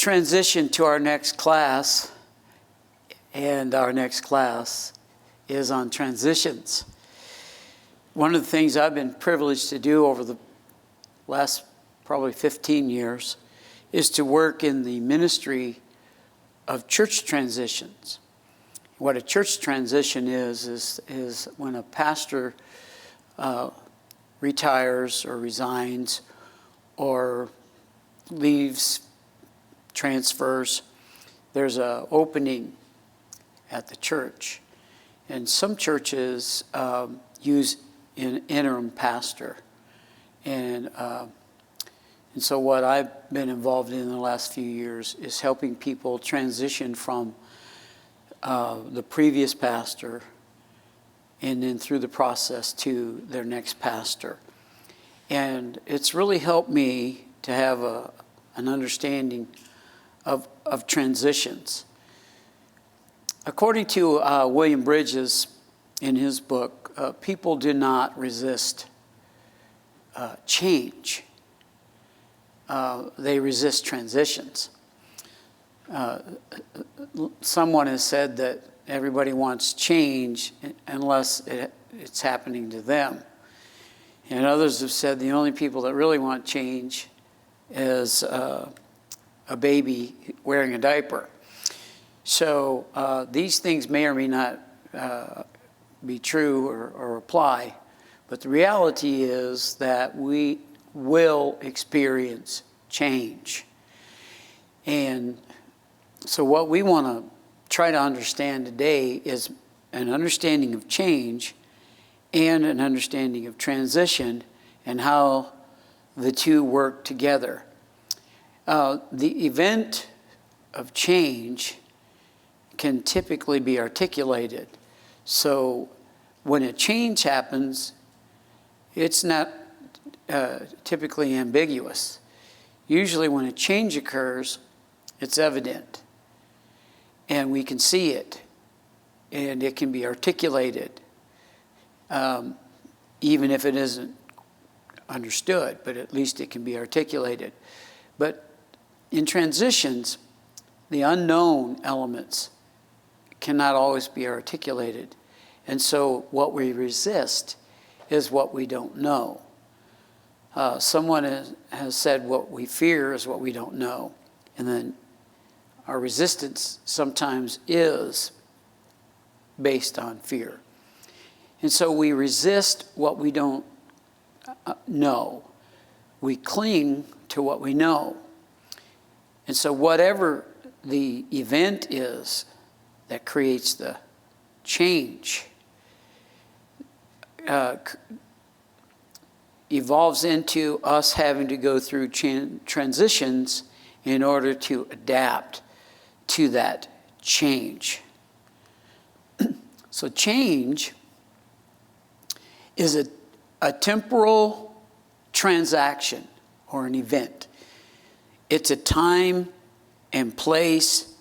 transition to our next class, and our next class is on transitions. One of the things I've been privileged to do over the last probably 15 years is to work in the ministry of church transitions. What a church transition is when a pastor retires or resigns or leaves, transfers, there's an opening at the church. And some churches use an interim pastor. And so what I've been involved in the last few years is helping people transition from the previous pastor and then through the process to their next pastor. And it's really helped me to have an understanding of transitions. According to William Bridges in his book, people do not resist change. They resist transitions. Someone has said that everybody wants change unless it's happening to them. And others have said the only people that really want change is a baby wearing a diaper. So these things may or may not be true or apply, but the reality is that we will experience change. And so what we want to try to understand today is an understanding of change and an understanding of transition and how the two work together. The event of change can typically be articulated. So when a change happens, it's not typically ambiguous. Usually when a change occurs, it's evident. And we can see it. And it can be articulated, even if it isn't understood, but at least it can be articulated. But in transitions, the unknown elements cannot always be articulated. And so what we resist is what we don't know. Someone has said what we fear is what we don't know. And then our resistance sometimes is based on fear. And so we resist what we don't know. We cling to what we know. And so whatever the event is that creates the change evolves into us having to go through transitions in order to adapt to that change. So change is a temporal transaction or an event. It's a time and place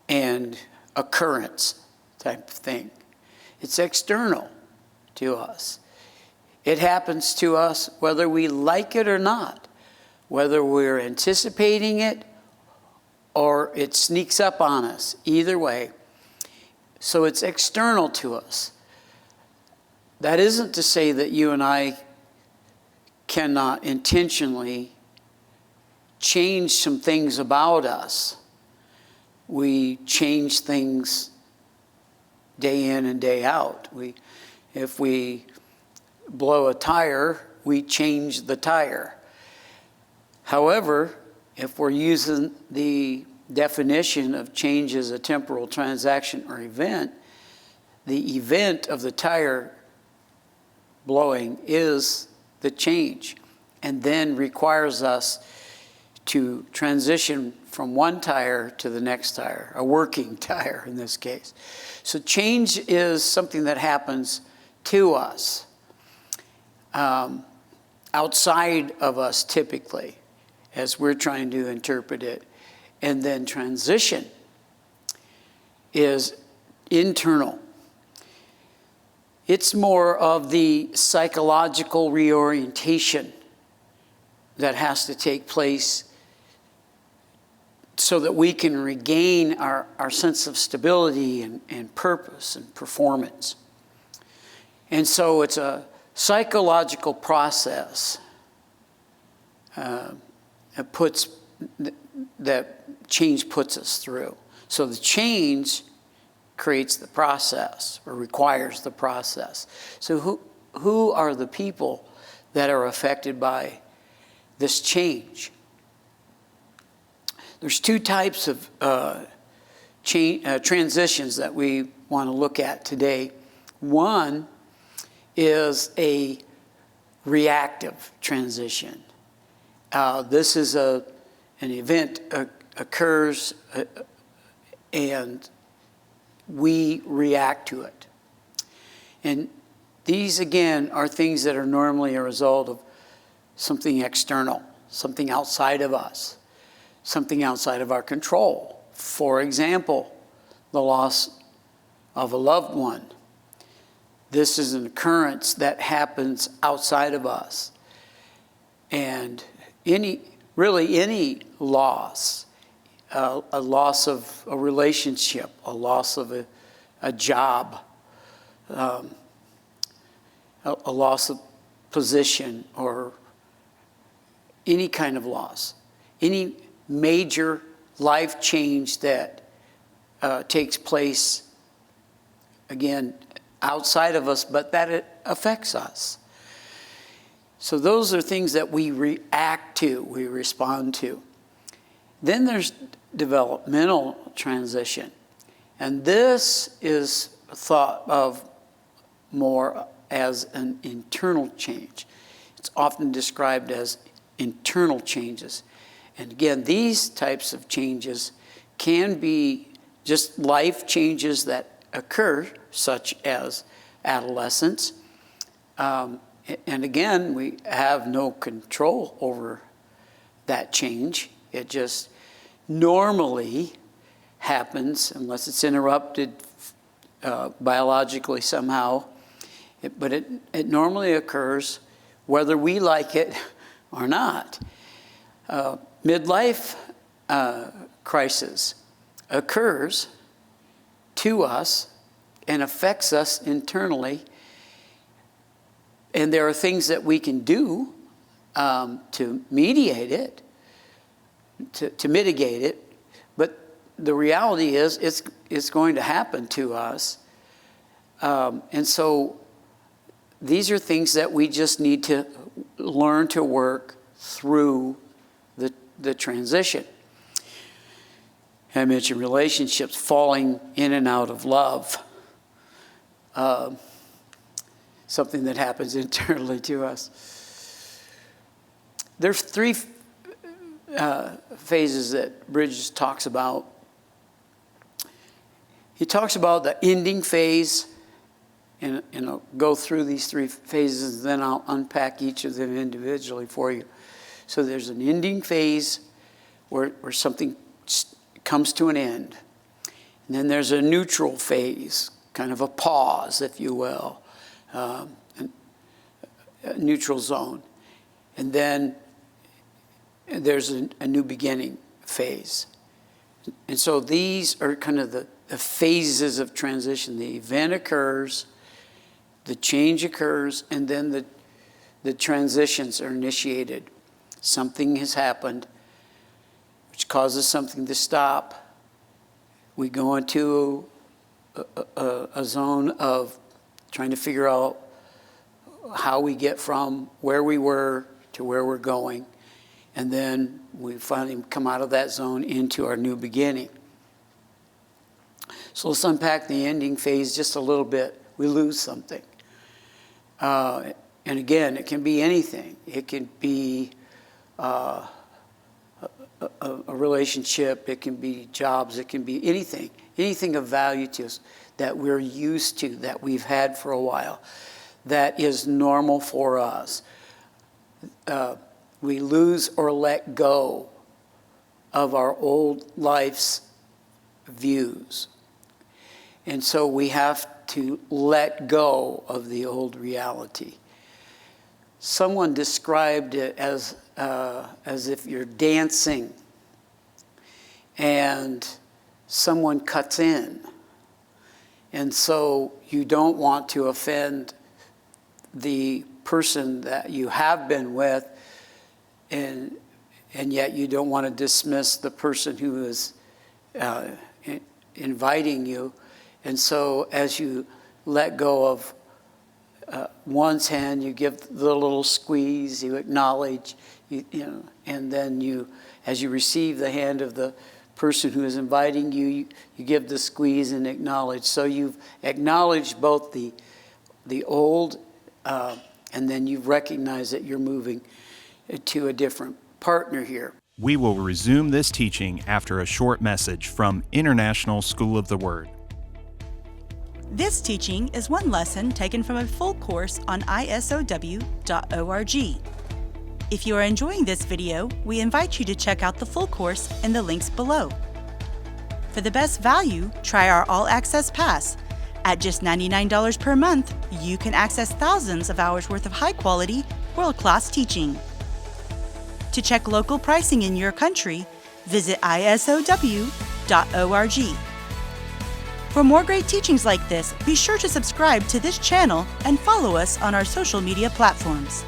and occurrence type of thing. It's external to us. It happens to us whether we like it or not, whether we're anticipating it or it sneaks up on us, either way. So it's external to us. That isn't to say that you and I cannot intentionally change some things about us. We change things day in and day out. If we blow a tire, we change the tire. However, if we're using the definition of change as a temporal transaction or event, the event of the tire blowing is the change, and then requires us to transition from one tire to the next tire, a working tire in this case. So change is something that happens to us, outside of us typically, as we're trying to interpret it. And then transition is internal. It's more of the psychological reorientation that has to take place so that we can regain our sense of stability and purpose and performance. And so it's a psychological process that change puts us through. So the change creates the process or requires the process. So who are the people that are affected by this change? There's two types of transitions that we want to look at today. One is a reactive transition. This is an event occurs and we react to it. And these, again, are things that are normally a result of something external, something outside of us, something outside of our control. For example, the loss of a loved one. This is an occurrence that happens outside of us. And any loss, a loss of a relationship, a loss of a job, a loss of position, or any kind of loss, any major life change that takes place, again, outside of us, but that it affects us. So those are things that we react to, we respond to. Then there's developmental transition. And this is thought of more as an internal change. It's often described as internal changes. And again, these types of changes can be just life changes that occur, such as adolescence. And again, we have no control over that change. It just normally happens, unless it's interrupted biologically somehow. But it normally occurs whether we like it or not. Midlife crisis occurs to us and affects us internally. And there are things that we can do to mediate it, to mitigate it. But the reality is it's going to happen to us. And so these are things that we just need to learn to work through the transition. I mentioned relationships, falling in and out of love. Something that happens internally to us. There's three phases that Bridges talks about. He talks about the ending phase, and I'll go through these three phases, and then I'll unpack each of them individually for you. So there's an ending phase where something comes to an end. And then there's a neutral phase, kind of a pause, if you will. A neutral zone. And then there's a new beginning phase. And so these are kind of the phases of transition. The event occurs, the change occurs, and then the transitions are initiated. Something has happened which causes something to stop. We go into a zone of trying to figure out how we get from where we were to where we're going. And then we finally come out of that zone into our new beginning. So let's unpack the ending phase just a little bit. We lose something. And again, it can be anything. It can be a relationship. It can be jobs. It can be anything. Anything of value to us that we're used to, that we've had for a while, that is normal for us. We lose or let go of our old life's views. And so we have to let go of the old reality. Someone described it as if you're dancing and someone cuts in. And so you don't want to offend the person that you have been with, and yet you don't want to dismiss the person who is inviting you. And so as you let go of one's hand, you give the little squeeze, you acknowledge, and then as you receive the hand of the person who is inviting you, you give the squeeze and acknowledge. So you've acknowledged both the old, and then you've recognized that you're moving to a different partner here. We will resume this teaching after a short message from International School of the Word. This teaching is one lesson taken from a full course on isow.org. If you are enjoying this video, we invite you to check out the full course in the links below. For the best value, try our All Access Pass. At just $99 per month, you can access thousands of hours worth of high-quality, world-class teaching. To check local pricing in your country, visit isow.org. For more great teachings like this, be sure to subscribe to this channel and follow us on our social media platforms.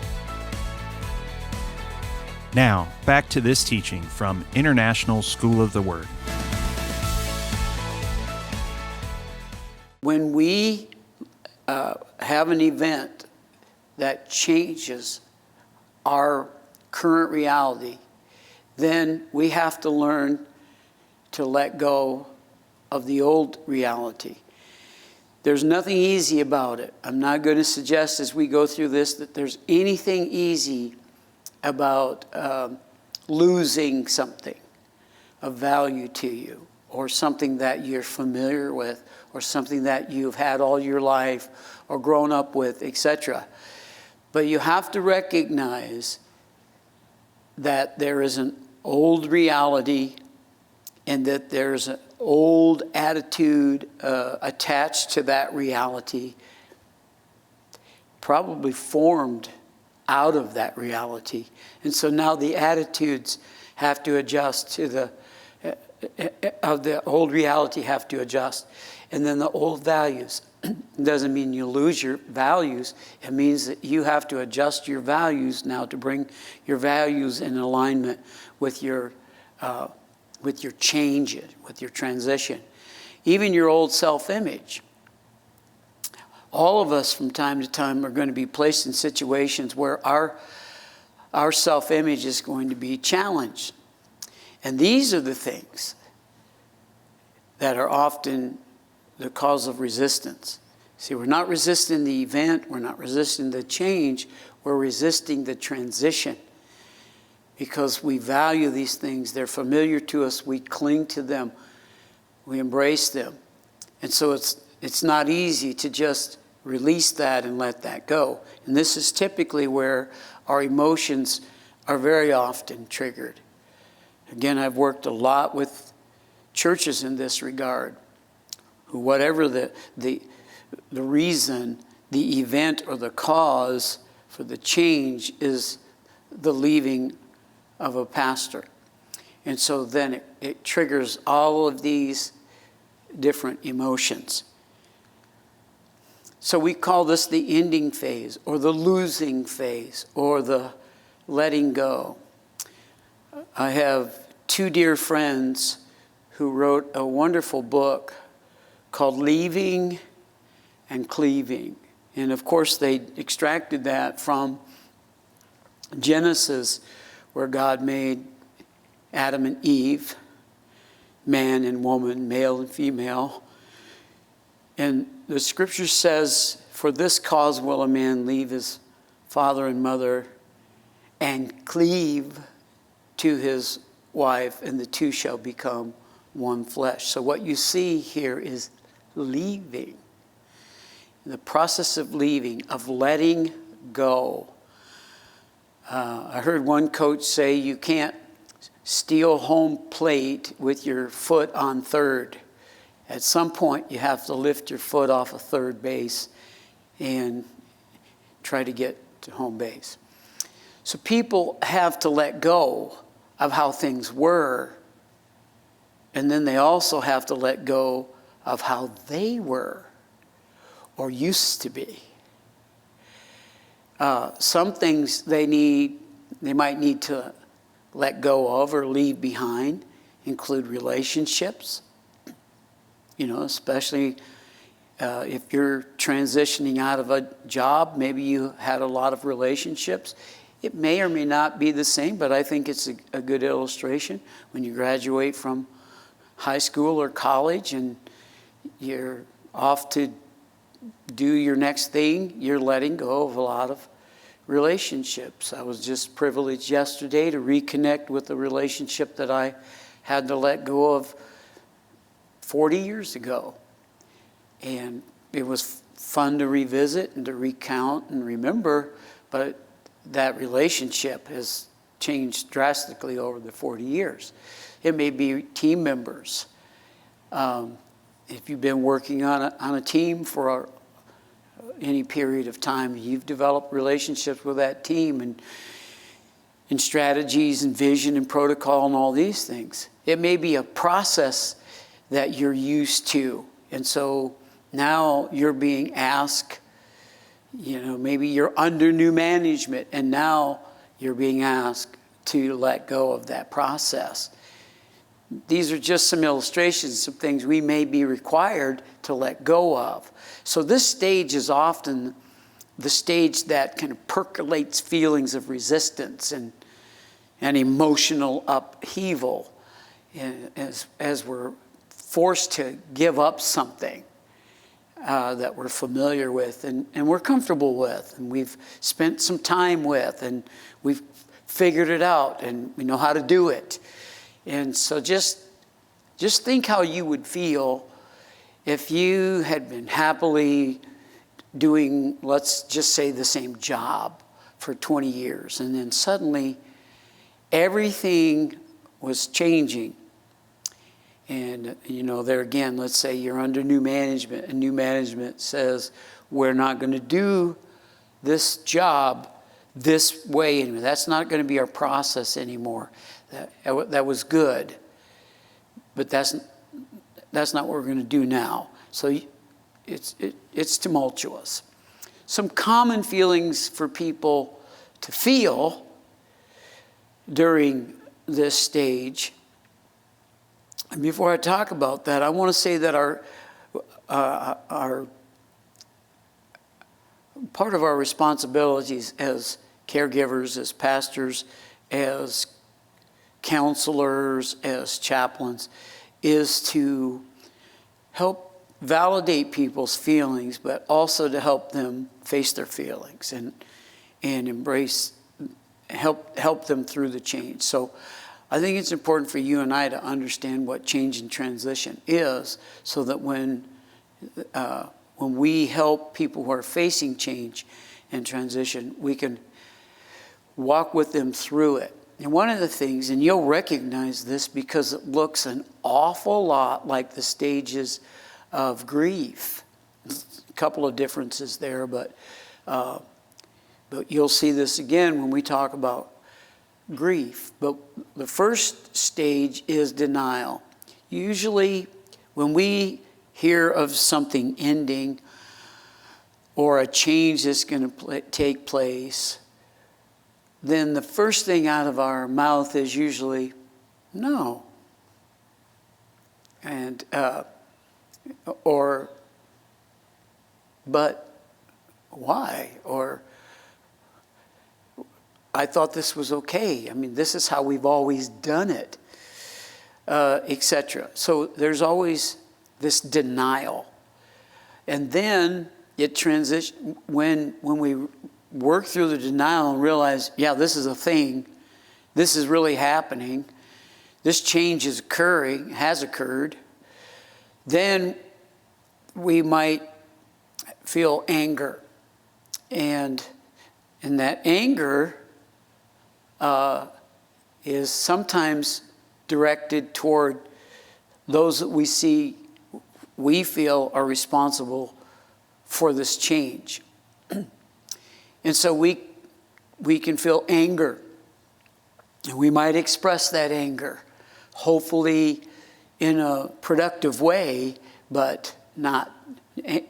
Now, back to this teaching from International School of the Word. When we have an event that changes our current reality, then we have to learn to let go of the old reality. There's nothing easy about it. I'm not going to suggest as we go through this that there's anything easy about losing something of value to you, or something that you're familiar with, or something that you've had all your life or grown up with, etc. But you have to recognize that there is an old reality and that there's an old attitude attached to that reality, probably formed out of that reality. And so now the attitudes have to adjust to the old reality, have to adjust. And then the old values. It doesn't mean you lose your values. It means that you have to adjust your values now to bring your values in alignment with your change, with your transition. Even your old self-image. All of us from time to time are going to be placed in situations where our self-image is going to be challenged. And these are the things that are often the cause of resistance. See, we're not resisting the event, we're not resisting the change, we're resisting the transition. Because we value these things, they're familiar to us, we cling to them, we embrace them. And so it's not easy to just release that and let that go. And this is typically where our emotions are very often triggered. Again, I've worked a lot with churches in this regard, who whatever the reason, the event or the cause for the change is the leaving of a pastor. And so then it triggers all of these different emotions. So we call this the ending phase, or the losing phase, or the letting go. I have two dear friends who wrote a wonderful book called Leaving and Cleaving. And of course they extracted that from Genesis, where God made Adam and Eve, man and woman, male and female. And the scripture says, for this cause will a man leave his father and mother and cleave to his wife, and the two shall become one flesh. So what you see here is leaving. The process of leaving, of letting go. I heard one coach say you can't steal home plate with your foot on third. At some point you have to lift your foot off of third base and try to get to home base. So people have to let go of how things were And then they also have to let go of how they were or used to be. Some things they might need to let go of or leave behind include relationships, especially if you're transitioning out of a job. Maybe you had a lot of relationships. It may or may not be the same, but I think it's a good illustration. When you graduate from high school or college and you're off to do your next thing, you're letting go of a lot of relationships. I was just privileged yesterday to reconnect with a relationship that I had to let go of 40 years ago. And it was fun to revisit and to recount and remember, but that relationship has changed drastically over the 40 years. It may be team members. If you've been working on a team for any period of time, you've developed relationships with that team and strategies and vision and protocol and all these things. It may be a process that you're used to. And so now you're being asked, maybe you're under new management, and now you're being asked to let go of that process. These are just some illustrations of things we may be required to let go of. So this stage is often the stage that kind of percolates feelings of resistance and emotional upheaval as we're forced to give up something that we're familiar with and we're comfortable with and we've spent some time with and we've figured it out and we know how to do it. And so just think how you would feel if you had been happily doing, let's just say, the same job for 20 years, and then suddenly everything was changing. And, there again, let's say you're under new management, and new management says, we're not going to do this job this way anymore. That's not going to be our process anymore. That was good, but that's not what we're going to do now. So it's tumultuous. Some common feelings for people to feel during this stage. And before I talk about that, I want to say that our part of our responsibilities as caregivers, as pastors, as counselors, as chaplains, is to help validate people's feelings, but also to help them face their feelings and embrace, help them through the change. So I think it's important for you and I to understand what change and transition is, so that when we help people who are facing change and transition, we can walk with them through it. And one of the things, and you'll recognize this because it looks an awful lot like the stages of grief. A couple of differences there, but you'll see this again when we talk about grief. But the first stage is denial. Usually when we hear of something ending or a change that's going to take place, then the first thing out of our mouth is usually no. And, but why? Or, I thought this was okay. I mean, this is how we've always done it, etc. So there's always this denial. And then it transitions, when we work through the denial and realize, yeah, this is a thing. This is really happening. This change is occurring, has occurred. Then we might feel anger. And that anger is sometimes directed toward those that we feel are responsible for this change. And so we can feel anger, and we might express that anger. Hopefully in a productive way, but not,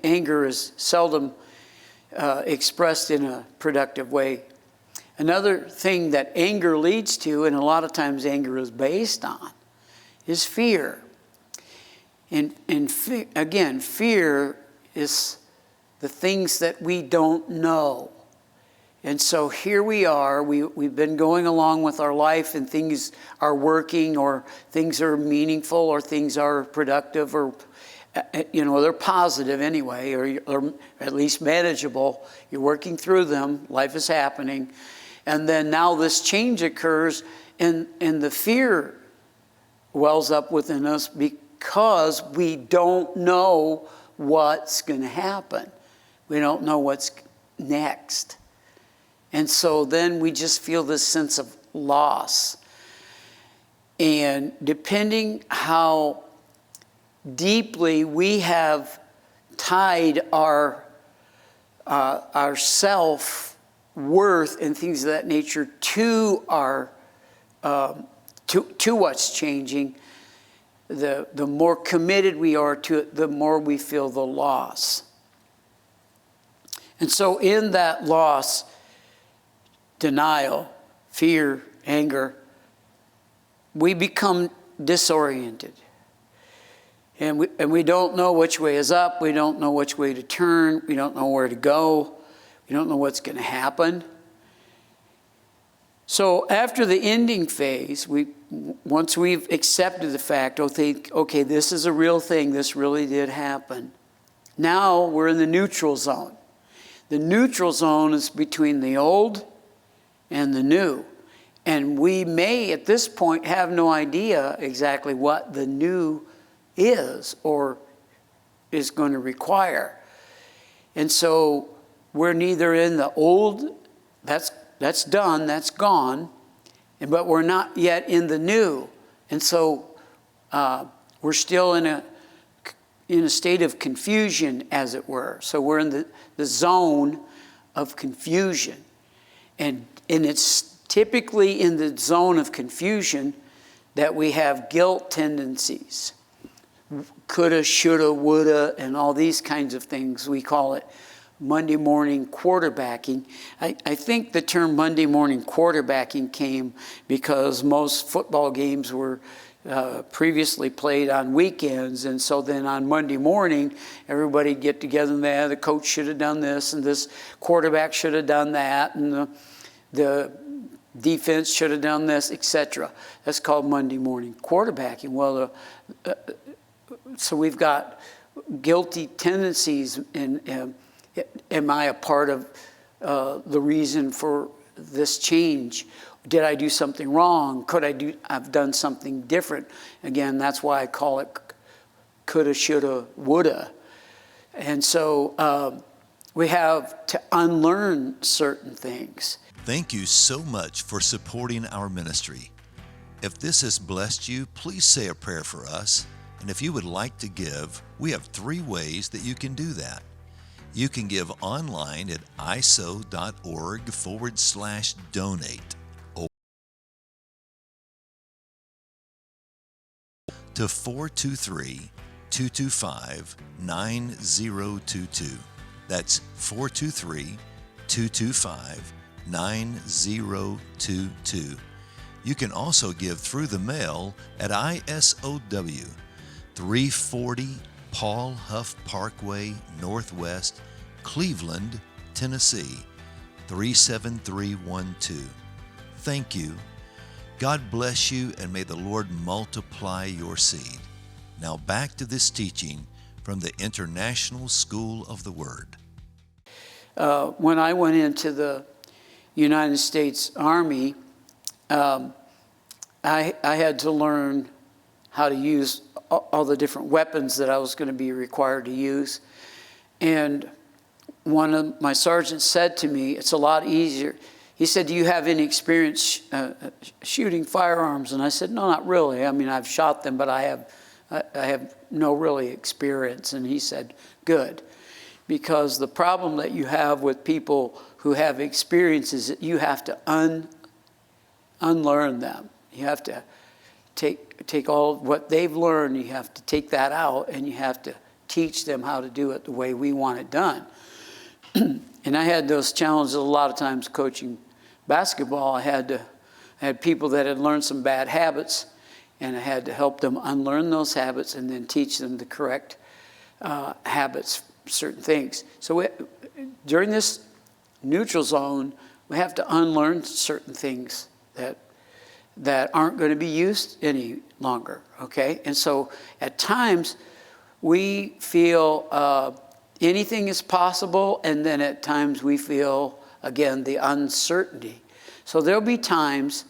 anger is seldom expressed in a productive way. Another thing that anger leads to, and a lot of times anger is based on, is fear. And again, fear is the things that we don't know. And so here we are, we've been going along with our life, and things are working, or things are meaningful, or things are productive, or they're positive anyway, or at least manageable. You're working through them, life is happening. And then now this change occurs, and the fear wells up within us because we don't know what's going to happen. We don't know what's next. And so then we just feel this sense of loss. And depending how deeply we have tied our self-worth and things of that nature to our to what's changing, the more committed we are to it, the more we feel the loss. And so in that loss, denial, fear, anger, we become disoriented. And we don't know which way is up. We don't know which way to turn. We don't know where to go. We don't know what's going to happen. So after the ending phase, once we've accepted the fact, okay, this is a real thing. This really did happen. Now we're in the neutral zone. The neutral zone is between the old and the new. And we may, at this point, have no idea exactly what the new is or is going to require. And so we're neither in the old, that's done, that's gone, but we're not yet in the new. And so we're still in a state of confusion, as it were. So we're in the zone of confusion. And it's typically in the zone of confusion that we have guilt tendencies. Coulda, shoulda, woulda, and all these kinds of things. We call it Monday morning quarterbacking. I think the term Monday morning quarterbacking came because most football games were previously played on weekends, and so then on Monday morning, everybody get together and the coach should have done this, and this quarterback should have done that, and the defense should have done this, etc. That's called Monday morning quarterbacking. Well, so we've got guilty tendencies, and am I a part of the reason for this change? Did I do something wrong? I've done something different? Again, that's why I call it coulda, shoulda, woulda. And so we have to unlearn certain things. Thank you so much for supporting our ministry. If this has blessed you, please say a prayer for us. And if you would like to give, we have 3 ways that you can do that. You can give online at iso.org/donate or to 423-225-9022. That's 423-225-9022. You can also give through the mail at ISOW, 340 Paul Huff Parkway, Northwest, Cleveland, Tennessee, 37312. Thank you. God bless you, and may the Lord multiply your seed. Now back to this teaching from the International School of the Word. When I went into the United States Army, I had to learn how to use all the different weapons that I was going to be required to use. And one of my sergeants said to me, it's a lot easier. He said, do you have any experience shooting firearms? And I said, no, not really. I mean, I've shot them, but I have no really experience. And he said, good. Because the problem that you have with people who have experience is that you have to unlearn them. You have to take all what they've learned, you have to take that out, and you have to teach them how to do it the way we want it done. And I had those challenges a lot of times coaching basketball. I had people that had learned some bad habits, and I had to help them unlearn those habits and then teach them the correct habits, certain things. So during this neutral zone, we have to unlearn certain things that aren't going to be used any longer, okay? And so at times, we feel anything is possible, and then at times we feel, again, the uncertainty. So there'll be times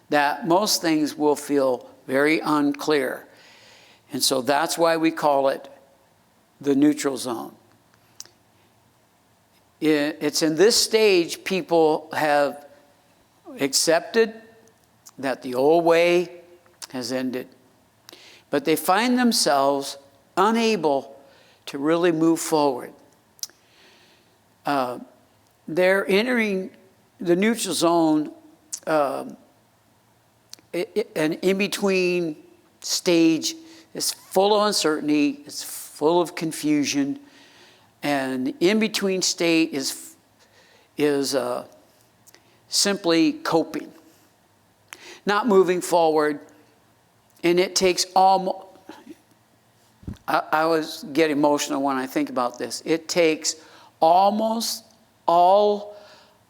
that most things will feel very unclear. And so that's why we call it the neutral zone. It's in this stage people have accepted that the old way has ended, but they find themselves unable to really move forward. They're entering the neutral zone, an in-between stage. It's full of uncertainty, it's full of confusion, and the in-between state is simply coping, not moving forward. And it takes almost, I always get emotional when I think about this. It takes almost all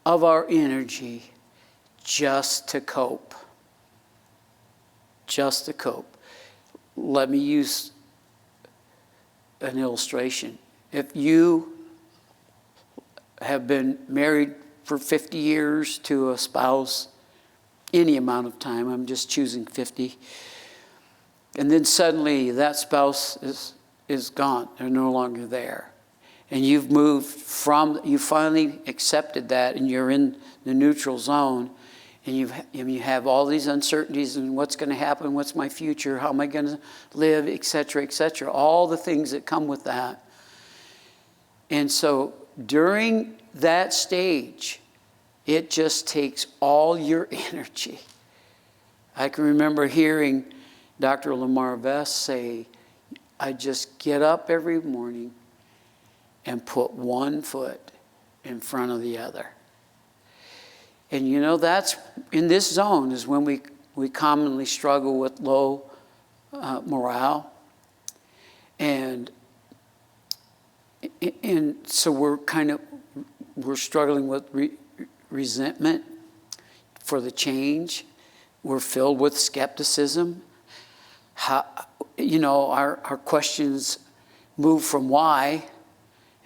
of our energy just to cope. Just to cope. Let me use an illustration. If you have been married for 50 years to a spouse, any amount of time, I'm just choosing 50, and then suddenly that spouse is gone, they're no longer there. And you've moved from, you finally accepted that, and you're in the neutral zone, and you have all these uncertainties, and what's going to happen, what's my future, how am I going to live, etc., all the things that come with that. And so during that stage, it just takes all your energy. I can remember hearing Dr. Lamar Vest say, I just get up every morning and put one foot in front of the other. And you know, that's in this zone is when we commonly struggle with low morale. And so we're struggling with resentment for the change. We're filled with skepticism. Our questions move from why.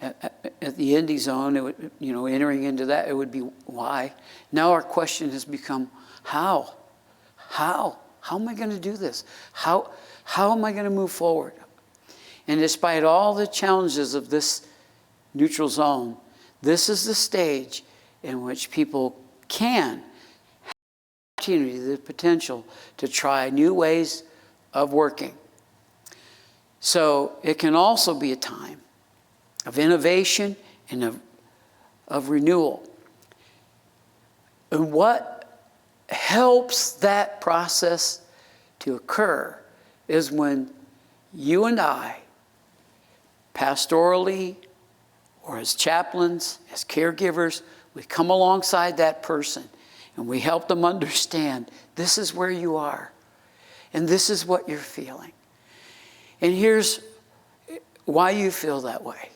At the ending zone, it would, entering into that, it would be why. Now our question has become how? How am I going to do this? How am I going to move forward? And despite all the challenges of this neutral zone, this is the stage in which people can have the opportunity, the potential to try new ways of working. So it can also be a time of innovation and of renewal. And what helps that process to occur is when you and I, pastorally or as chaplains, as caregivers, we come alongside that person and we help them understand this is where you are and this is what you're feeling. And here's why you feel that way.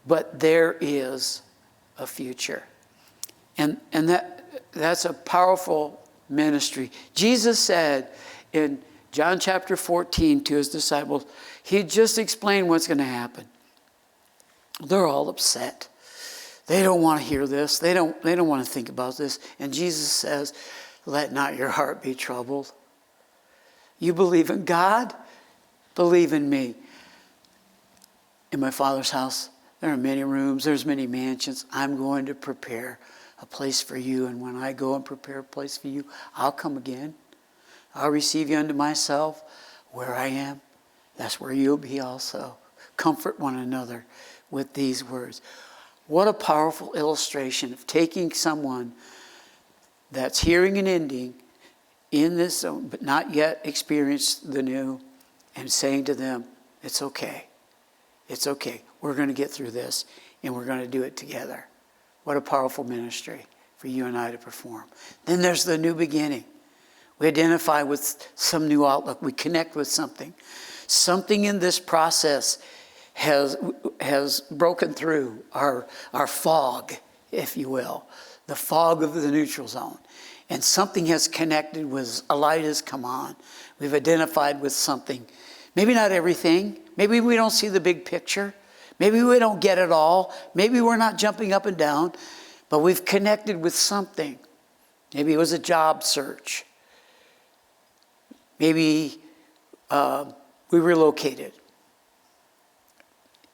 But there is a future. And that's a powerful ministry. Jesus said in John chapter 14 to his disciples, he just explained what's going to happen. They're all upset. They don't want to hear this. They don't want to think about this. And Jesus says, let not your heart be troubled. You believe in God? Believe in me. In my Father's house, there are many rooms, there's many mansions. I'm going to prepare a place for you. And when I go and prepare a place for you, I'll come again. I'll receive you unto myself. Where I am, that's where you'll be also. Comfort one another with these words. What a powerful illustration of taking someone that's hearing an ending in this zone, but not yet experienced the new, and saying to them, it's okay. It's okay. We're going to get through this, and we're going to do it together. What a powerful ministry for you and I to perform. Then there's the new beginning. We identify with some new outlook. We connect with something. Something in this process has broken through our fog, if you will, the fog of the neutral zone. And something has connected with, a light has come on. We've identified with something. Maybe not everything. Maybe we don't see the big picture. Maybe we don't get it all. Maybe we're not jumping up and down. But we've connected with something. Maybe it was a job search. Maybe we relocated.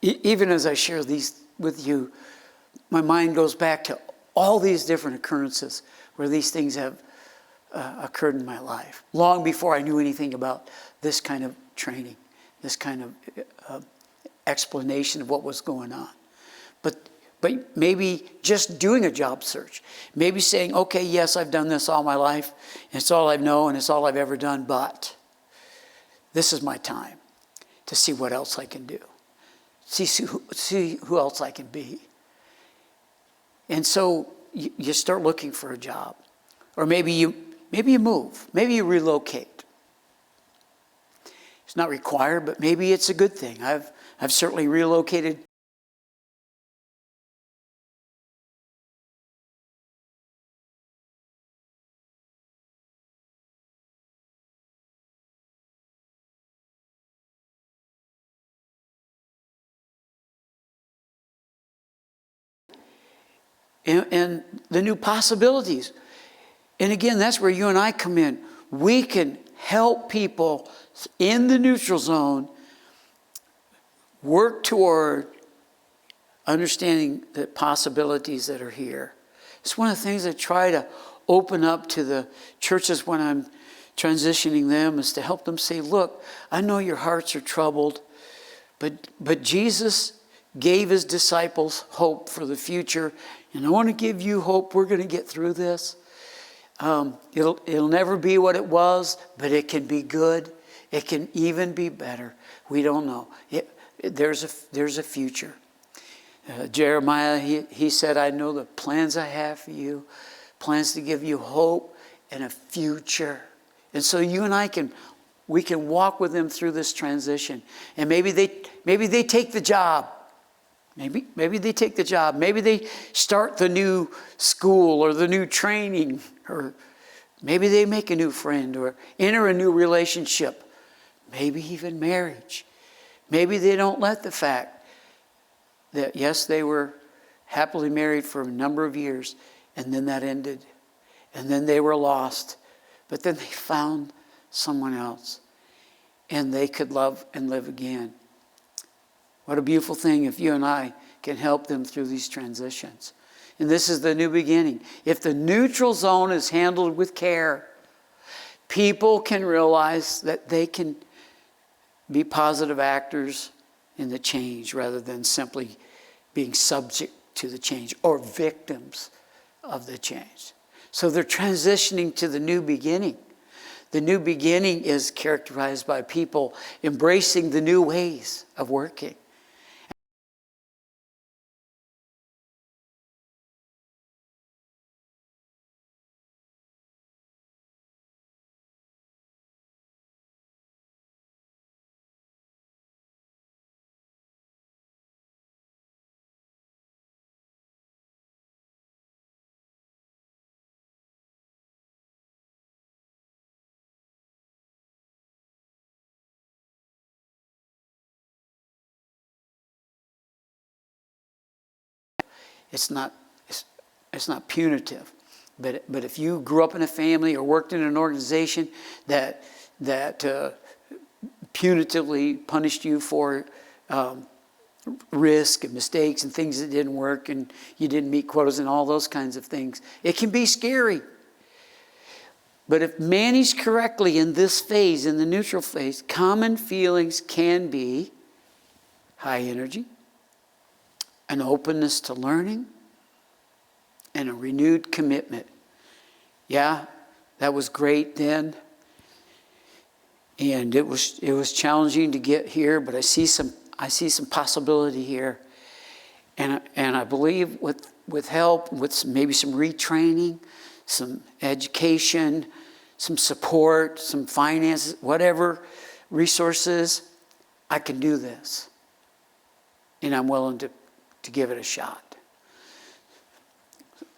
Even as I share these with you, my mind goes back to all these different occurrences where these things have occurred in my life, long before I knew anything about this kind of training, this kind of explanation of what was going on. But maybe just doing a job search, maybe saying, okay, yes, I've done this all my life, and it's all I know, and it's all I've ever done, but this is my time to see what else I can do, see who else I can be. And so you start looking for a job, or maybe you move, maybe you relocate. It's not required, but maybe it's a good thing. I've certainly relocated. And the new possibilities. And again, that's where you and I come in. We can help people in the neutral zone work toward understanding the possibilities that are here. It's one of the things I try to open up to the churches when I'm transitioning them, is to help them say, look, I know your hearts are troubled, but Jesus gave his disciples hope for the future, and I want to give you hope. We're going to get through this. It'll never be what it was, but it can be good. It can even be better. We don't know. There's a future. Jeremiah, he said, I know the plans I have for you, plans to give you hope and a future. And so you and I can walk with them through this transition. And maybe they take the job. Maybe they take the job. Maybe they start the new school or the new training, or maybe they make a new friend or enter a new relationship. Maybe even marriage. Maybe they don't let the fact that, yes, they were happily married for a number of years, and then that ended. And then they were lost. But then they found someone else, and they could love and live again. What a beautiful thing if you and I can help them through these transitions. And this is the new beginning. If the neutral zone is handled with care, people can realize that they can be positive actors in the change rather than simply being subject to the change or victims of the change. So they're transitioning to the new beginning. The new beginning is characterized by people embracing the new ways of working. It's not punitive, but if you grew up in a family or worked in an organization that punitively punished you for risk and mistakes and things that didn't work, and you didn't meet quotas and all those kinds of things, it can be scary. But if managed correctly in this phase, in the neutral phase, common feelings can be high energy, an openness to learning, and a renewed commitment. Yeah, That was great then. And it was challenging to get here, but I see some possibility here. And I believe with help, with maybe some retraining, some education, some support, some finances, whatever resources, I can do this. And I'm willing to give it a shot.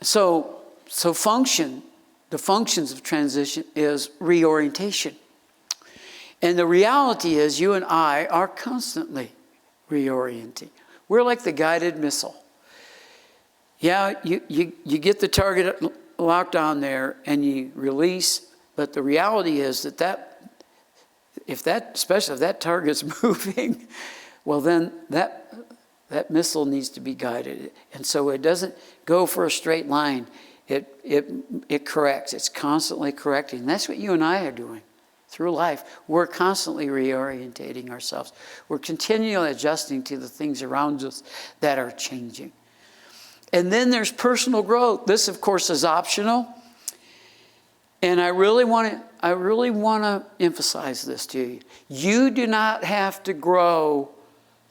So the functions of transition is reorientation. And the reality is you and I are constantly reorienting. We're like the guided missile. Yeah, you get the target locked on there and you release, but the reality is especially if that target's moving, well then that missile needs to be guided. And so it doesn't go for a straight line. It corrects. It's constantly correcting. That's what you and I are doing through life. We're constantly reorientating ourselves. We're continually adjusting to the things around us that are changing. And then there's personal growth. This, of course, is optional. And I really want to emphasize this to you. You do not have to grow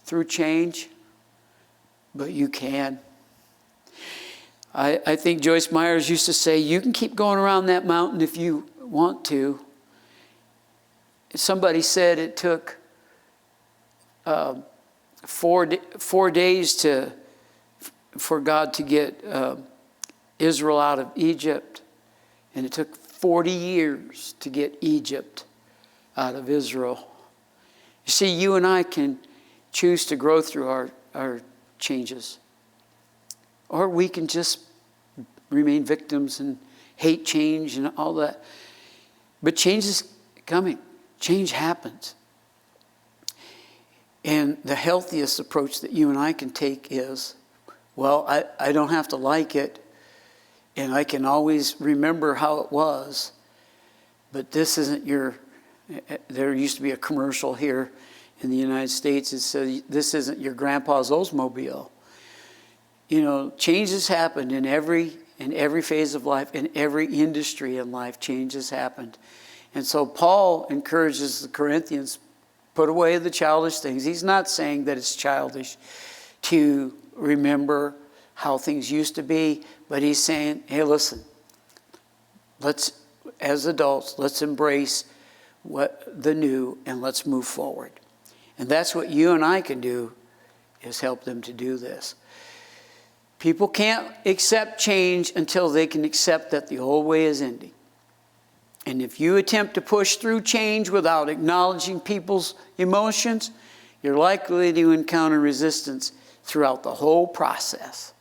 through change, but you can. I think Joyce Myers used to say, you can keep going around that mountain if you want to. Somebody said it took 4 days for God to get Israel out of Egypt. And it took 40 years to get Egypt out of Israel. You see, you and I can choose to grow through our changes. Or we can just remain victims and hate change and all that. But change is coming. Change happens. And the healthiest approach that you and I can take is, well, I don't have to like it, and I can always remember how it was, but this isn't there used to be a commercial here in the United States that said, this isn't your grandpa's Oldsmobile. You know, change has happened in every phase of life, in every industry in life, change has happened. And so Paul encourages the Corinthians, put away the childish things. He's not saying that it's childish to remember how things used to be, but he's saying, hey, listen, as adults, let's embrace the new and let's move forward. And that's what you and I can do, is help them to do this. People can't accept change until they can accept that the old way is ending. And if you attempt to push through change without acknowledging people's emotions, you're likely to encounter resistance throughout the whole process.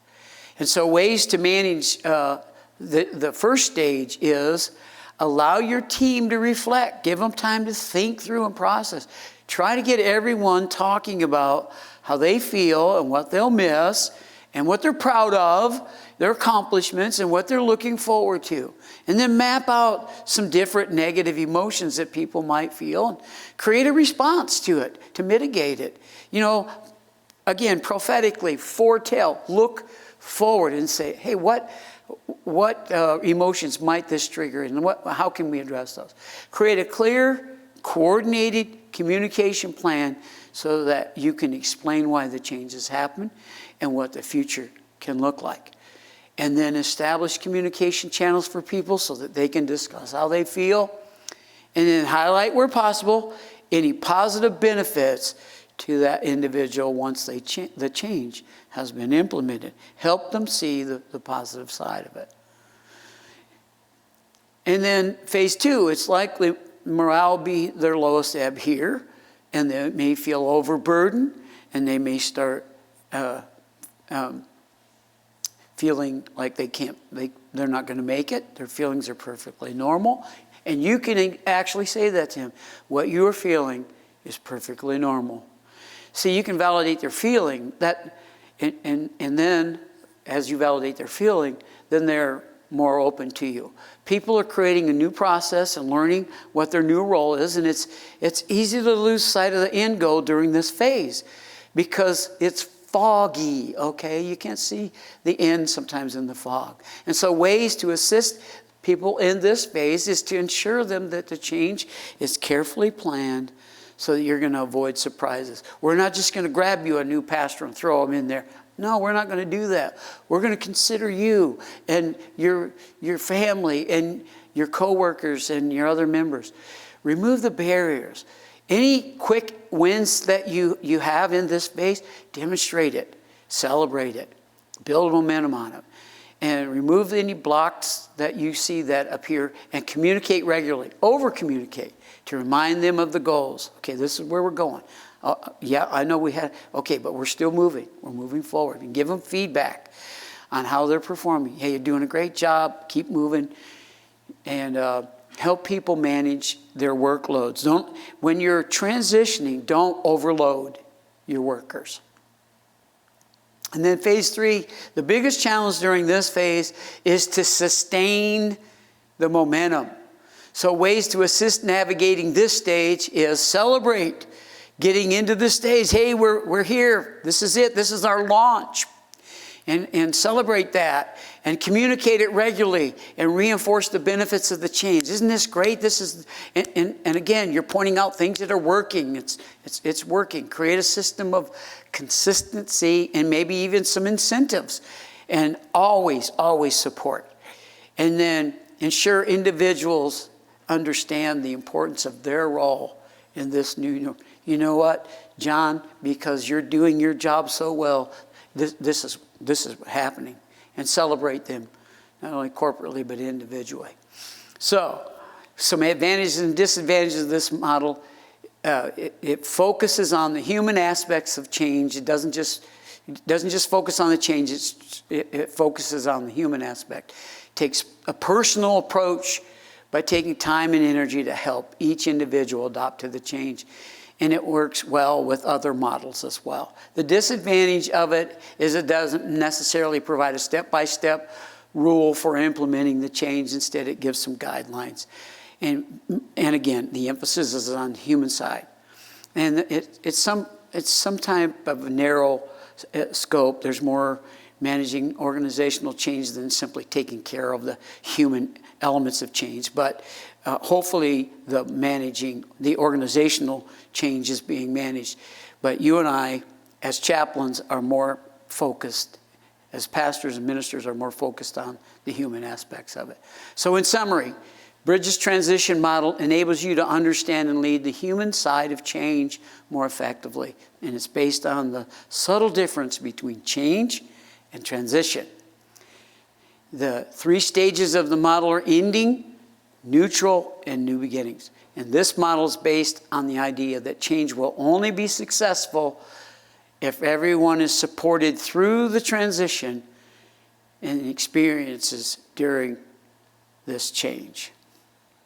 And so ways to manage the first stage is allow your team to reflect. Give them time to think through and process. Try to get everyone talking about how they feel and what they'll miss and what they're proud of, their accomplishments, and what they're looking forward to. And then map out some different negative emotions that people might feel and create a response to it, to mitigate it. You know, again, prophetically, foretell, look forward and say, hey, what emotions might this trigger, and how can we address those? Create a clear, coordinated communication plan so that you can explain why the changes happen and what the future can look like. And then establish communication channels for people so that they can discuss how they feel. And then highlight where possible any positive benefits to that individual once the change has been implemented. Help them see the positive side of it. And then phase 2, it's likely morale will be their lowest ebb here, and they may feel overburdened, and they may start feeling like they're not going to make it. Their feelings are perfectly normal. And you can actually say that to him. What you are feeling is perfectly normal. See, you can validate their feeling, and then as you validate their feeling, then they're more open to you. People are creating a new process and learning what their new role is, and it's easy to lose sight of the end goal during this phase because it's foggy, okay? You can't see the end sometimes in the fog. And so ways to assist people in this phase is to ensure them that the change is carefully planned so that you're going to avoid surprises. We're not just going to grab you a new pastor and throw them in there. No, we're not going to do that. We're going to consider you and your family and your coworkers and your other members. Remove the barriers. Any quick wins that you have in this phase, demonstrate it, celebrate it, build momentum on it, and remove any blocks that you see that appear, and communicate regularly, over-communicate to remind them of the goals. Okay, this is where we're going. Yeah, I know we had, okay, but we're still moving. We're moving forward. And give them feedback on how they're performing. Hey, you're doing a great job. Keep moving. And help people manage their workloads. When you're transitioning, don't overload your workers. And then phase 3, the biggest challenge during this phase is to sustain the momentum. So ways to assist navigating this stage is celebrate getting into the stage. Hey, we're here. This is it. This is our launch. And celebrate that and communicate it regularly and reinforce the benefits of the change. Isn't this great? This is, and again, you're pointing out things that are working. It's working. Create a system of consistency and maybe even some incentives, and always support. And then ensure individuals understand the importance of their role in this new. You know what, John? Because you're doing your job so well, this is happening, and celebrate them, not only corporately, but individually. So, some advantages and disadvantages of this model. It focuses on the human aspects of change. It doesn't just focus on the change, it focuses on the human aspect. It takes a personal approach by taking time and energy to help each individual adopt to the change. And it works well with other models as well. The disadvantage of it is it doesn't necessarily provide a step-by-step rule for implementing the change. Instead, it gives some guidelines. And again, the emphasis is on the human side. And it's some type of a narrow scope. There's more managing organizational change than simply taking care of the human elements of change. But hopefully the organizational change is being managed. But you and I, as chaplains, are more focused, as pastors and ministers are more focused on the human aspects of it. So in summary, Bridges transition model enables you to understand and lead the human side of change more effectively. And it's based on the subtle difference between change and transition. The 3 stages of the model are ending, neutral, and new beginnings. And this model is based on the idea that change will only be successful if everyone is supported through the transition and experiences during this change.